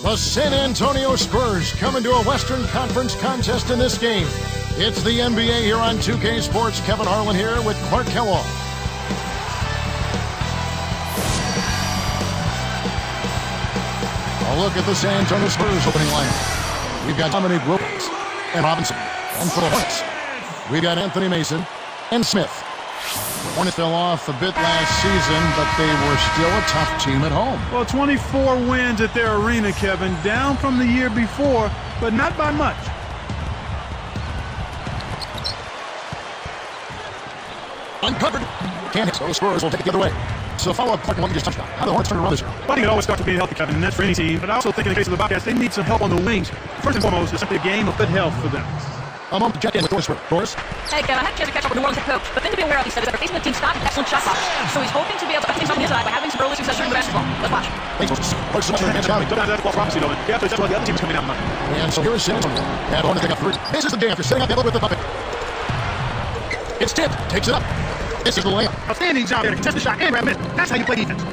The San Antonio Spurs come into a Western Conference contest in this game. It's the NBA here on 2K Sports. Kevin Harlan here with Clark Kellogg. A look at the San Antonio Spurs opening lineup. We've got Dominique Wilkins and Robinson. And for the Hornets, we've got Anthony Mason and Smith. The Hornets fell off a bit last season, but they were still a tough team at home. Well, 24 wins at their arena, Kevin. Down from the year before, but not by much. Uncovered. Can't hit, so the Spurs will take it the other way. So follow up Clark and just touchdown. How the Hornets turn around this year? I think it always starts with being healthy, Kevin, and that's for any team. But I also think in the case of the Bobcats, they need some help on the wings. First and foremost, it's simply a game of good health for them. A moment to check in with Doris. Doris? Hey, Kevin, I had a chance to catch up with New Orleans head coach, but then to be aware of, he said, is that facing the team's not an excellent shot clock. So he's hoping to be able to put things on the inside by having some early success shooting the basketball. Let's watch. Thanks, Doris. Works so much for the Sometimes that's false prophecy, though. You have to assess what the other team's coming out of. And so here is San Antonio. And the Hornets take up three. This is the day after setting up the with the bucket. It's tipped. Takes it up. This is the layup. Outstanding job there to contest the shot and grab it. That's how you play defense.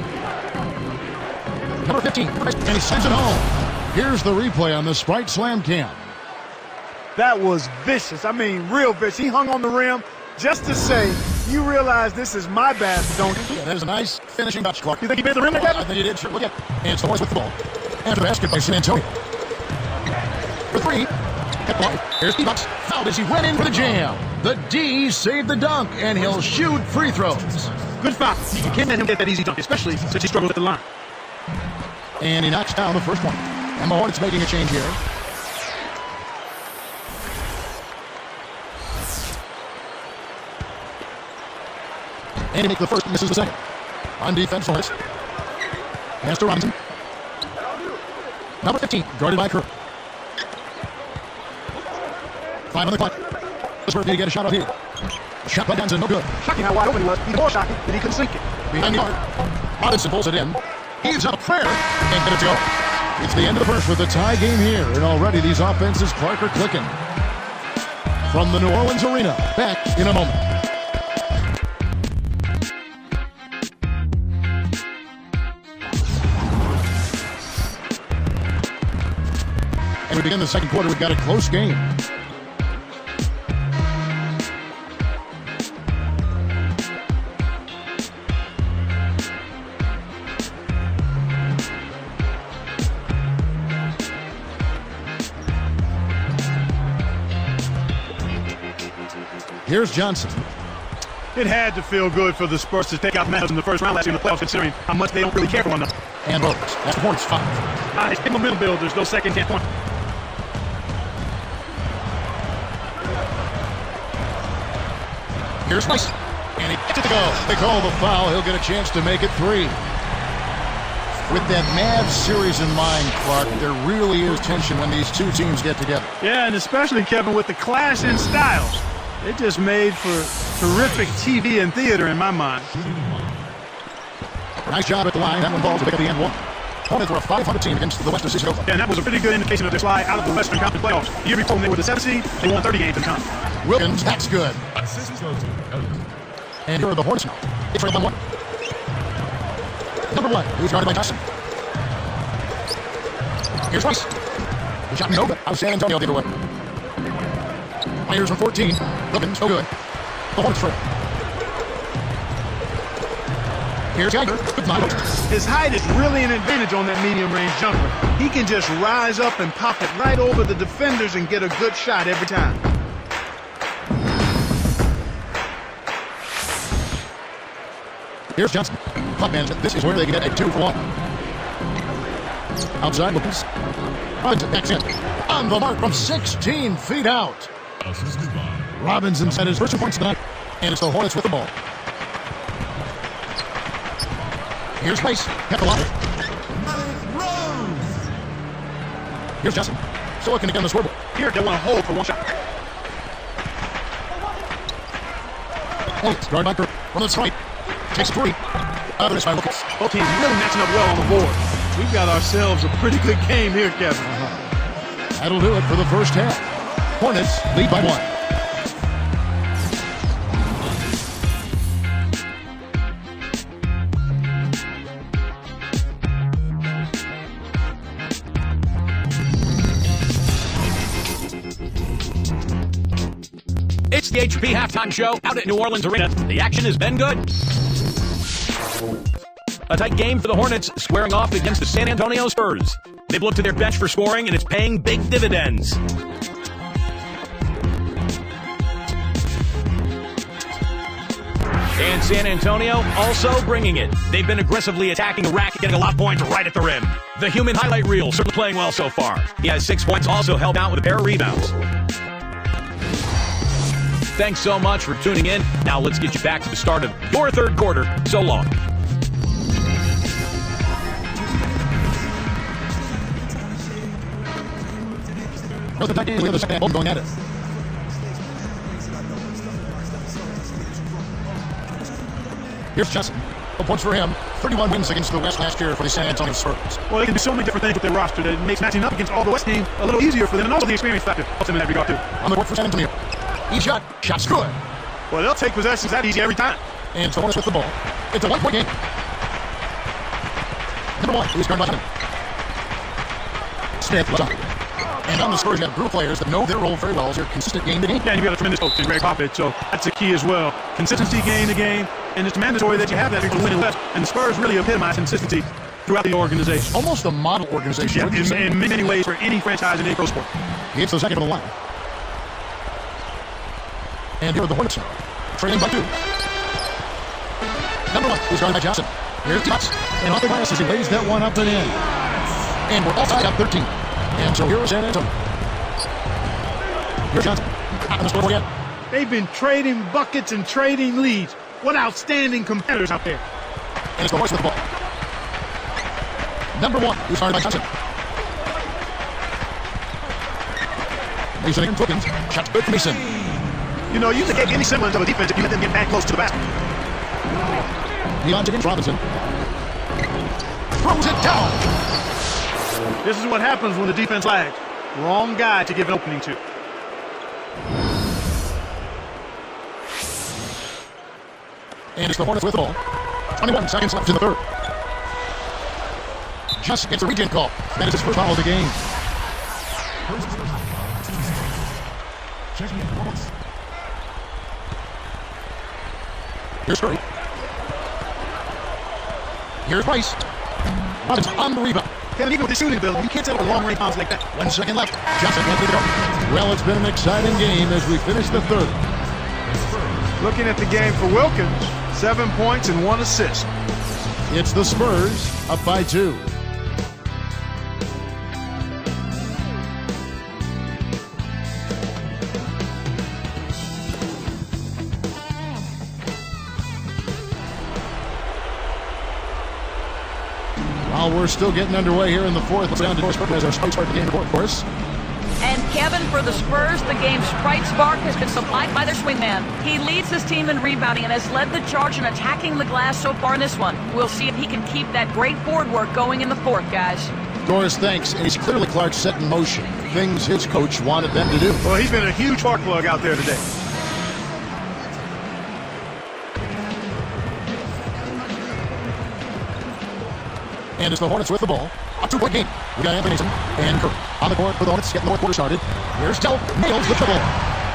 Number 15. And he sends it home. Here's the replay on the Sprite Slam Cam. That was vicious. I mean, real vicious. He hung on the rim just to say, you realize this is my basket, don't you? Yeah, that is a nice finishing touch, Clark. You think he made the rim there, Kevin? I think he did. Sure. Look at it. And it's the Hornets with the ball. After the basket by San Antonio. For three. Here's D-Bucks. Fouled as he went in for the jam. The D saved the dunk, and he'll shoot free throws. Good foul. You can't let him get that easy dunk, especially since he struggled at the line. And he knocks down the first one. And the Hornets making a change here. And he makes the first, misses the second. On defense, Hornets. Pass to Robinson. Number 15, guarded by Kerr. 5 on the clock. The Spurs need to get a shot out here. Shot by Johnson, no good. Shocking how wide open he was. Even more shocking that he couldn't sink it. Behind the arc. Robinson pulls it in. Heaves up a prayer. And get it to go. It's the end of the first with the tie game here. And already these offenses, Clark, are clicking. From the New Orleans arena, back in a moment. And we begin the second quarter. We've got a close game. Here's Johnson. It had to feel good for the Spurs to take out Matters in the first round last year in the playoffs, considering how much they don't really care for one another. And Rose. That's the Hornets 5. It's big momentum builders, no second can't point. Here's Rice. And he gets it to go. They call the foul. He'll get a chance to make it 3. With that Mavs series in mind, Clark, there really is tension when these two teams get together. Yeah, and especially, Kevin, with the clash in styles. It just made for terrific TV and theater in my mind. Nice job at the line. That one falls to pick up the end one. Hornets were a 500 team against the Western Conference. Yeah, and that was a pretty good indication of their slide out of the Western Conference playoffs. The year before, when they were the 7th seed, they won 30 games in conference. Wilkins, that's good. And here are the Hornets now. It's right on 1. Number 1, who's guarded by Johnson. Here's Rice. The shot no good. Out of San Antonio the other way. Players from 14. Wilkins, no good. The Hornets free. Here's Geiger. His height is really an advantage on that medium-range jumper. He can just rise up and pop it right over the defenders and get a good shot every time. Here's Johnson. Clock management. This is where they get a 2-for-1. Outside Wilkins. Robinson backs in. On the mark from 16 feet out. Robinson had his first 2 points tonight. And it's the Hornets with the ball. Here's Rice. Kept alive. Here's Johnson. So looking to get on the scoreboard. Here, they want to hold for one shot. Hornets guarded by Kerr. From the strike. Takes 3. Others by Wilkins. Both teams really matching up well on the board. We've got ourselves a pretty good game here, Kevin. That'll do it for the first half. Hornets lead by 1. the HP halftime show out at New Orleans Arena. The action has been good. A tight game for the Hornets, squaring off against the San Antonio Spurs. They've looked to their bench for scoring, and it's paying big dividends. And San Antonio also bringing it. They've been aggressively attacking the rack, getting a lot of points right at the rim. The human highlight reel certainly playing well so far. He has 6 points, also helped out with a pair of rebounds. Thanks so much for tuning in. Now let's get you back to the start of your third quarter. So long. Going at it. Here's Johnson. 12 points for him. 31 wins against the West last year for the San Antonio Spurs. Well, they can do so many different things with their roster that makes matching up against all the West team a little easier for them, and also the experience factor helps them in that regard too. On the board for San Antonio. Each shot. Shot's good. Well, they'll take possessions that easy every time. And so Hornets with the ball. It's a 1-point game. Number 1 is guarded by Smith. And on the Spurs, you have a group of players that know their role very well as they're consistent game to game. Yeah, and you've got a tremendous coach in Greg Popovich, so that's a key as well. Consistency game to game, and it's mandatory that you have that if you're winning West. And the Spurs really epitomize consistency throughout the organization. Almost a model organization. Yeah, in many ways for any franchise in any pro sport. He hits the second of the line. And here are the Hornets now, trailing by 2. Number 1 is guarded by Johnson. Here's Tutts. And off the glass as he lays that one up and in. And we're all tied up 13. And so here's San Antonio. Here's Johnson. Not on the scoreboard yet. They've been trading buckets and trading leads. What outstanding competitors out there. And it's the Hornets with the ball. Number 1 is guarded by Johnson. Mason against Wilkins. Shot's good for Mason. You know, you can get any semblance of a defense if you let them get back close to the basket. Elon against Robinson. Throws it down. This is what happens when the defense lags. Wrong guy to give an opening to. And it's the Hornets with the ball. 21 seconds left in the third. Just gets a regen call. That is his first foul of the game. Here's Curry. Here's Price. Robinson on the rebound. And even with the shooting ability, you can't settle for long-range bounce like that. 1 second left. Johnson can't leave it go. Well, it's been an exciting game as we finish the third. Looking at the game for Wilkins, 7 points and 1 assist. It's the Spurs up by 2. While we're still getting underway here in the fourth, let's down to Norris as our Sprite Spark the game report, of course. And Kevin, for the Spurs, the game's Sprite Spark has been supplied by their swingman. He leads his team in rebounding and has led the charge in attacking the glass so far in this one. We'll see if he can keep that great board work going in the fourth, guys. Doris, thanks. And he's clearly Clark set in motion. Things his coach wanted them to do. Well, he's been a huge spark plug out there today. And it's the Hornets with the ball. A 2-point game. We got Anthony Mason and Curry on the court for the Hornets, getting the fourth quarter started. Here's Dell, nails the triple.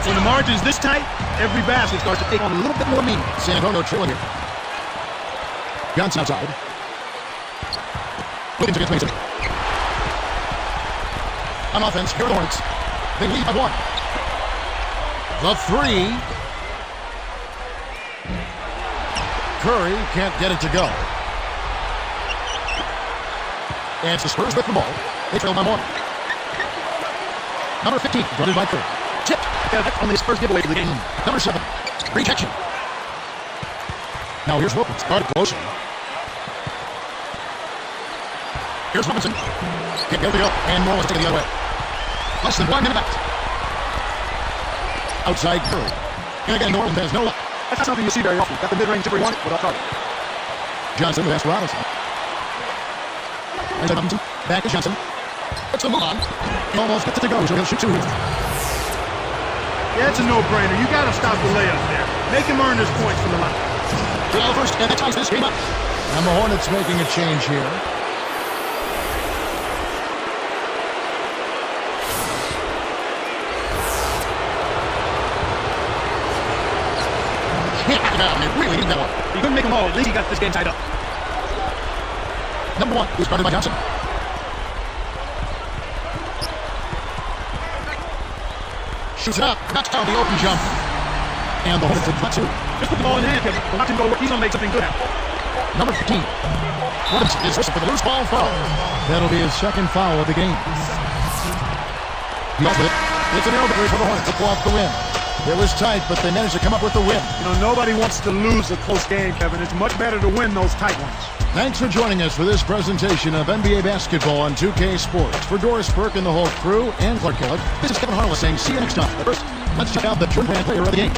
When the margin's this tight, every basket starts to take on a little bit more meaning. San Antonio trailing here. Johnson outside. Wilkins against Mason. On offense, here are the Hornets. They lead by 1. The 3. Curry can't get it to go. And it's the Spurs with the ball. They trail by 1. Number 15, guarded by Curry. Tipped. Yeah, that's only his first giveaway of the game. Number 7, rejection. Now here's Wilkins, guarded closely. Here's Robinson. Can't get it to go. And Moore was taken the other way. Less than 1 minute left. Outside Curry. And again, New Orleans has no luck. That's not something you see very often. Got the mid-range jumper he wanted without target. Johnson with Robinson. And Robinson, back to Johnson. Puts the move on. He almost gets it to go, so he'll shoot 2 here. Yeah, it's a no-brainer. You got to stop the layup there. Make him earn his points from the line. 12 first, and that ties this game up. And the Hornets making a change here. small. At least he got this game tied up. Number 1 is guarded by Johnson. Shoots it up, knocks down the open jump. And the Hornets at 2. Just put the ball in hand, Kevin. Watch him go work. He's going to make something good happen. Number 15. Hornets is whistled for the loose ball foul. That'll be his second foul of the game. It's an elbow for the Hornets to pull off the win. It was tight, but they managed to come up with the win. You know, nobody wants to lose a close game, Kevin. It's much better to win those tight ones. Thanks for joining us for this presentation of NBA basketball on 2K Sports. For Doris Burke and the whole crew and Clark Kellogg, this is Kevin Harless saying see you next time. But first, let's check out the Jordan player of the game.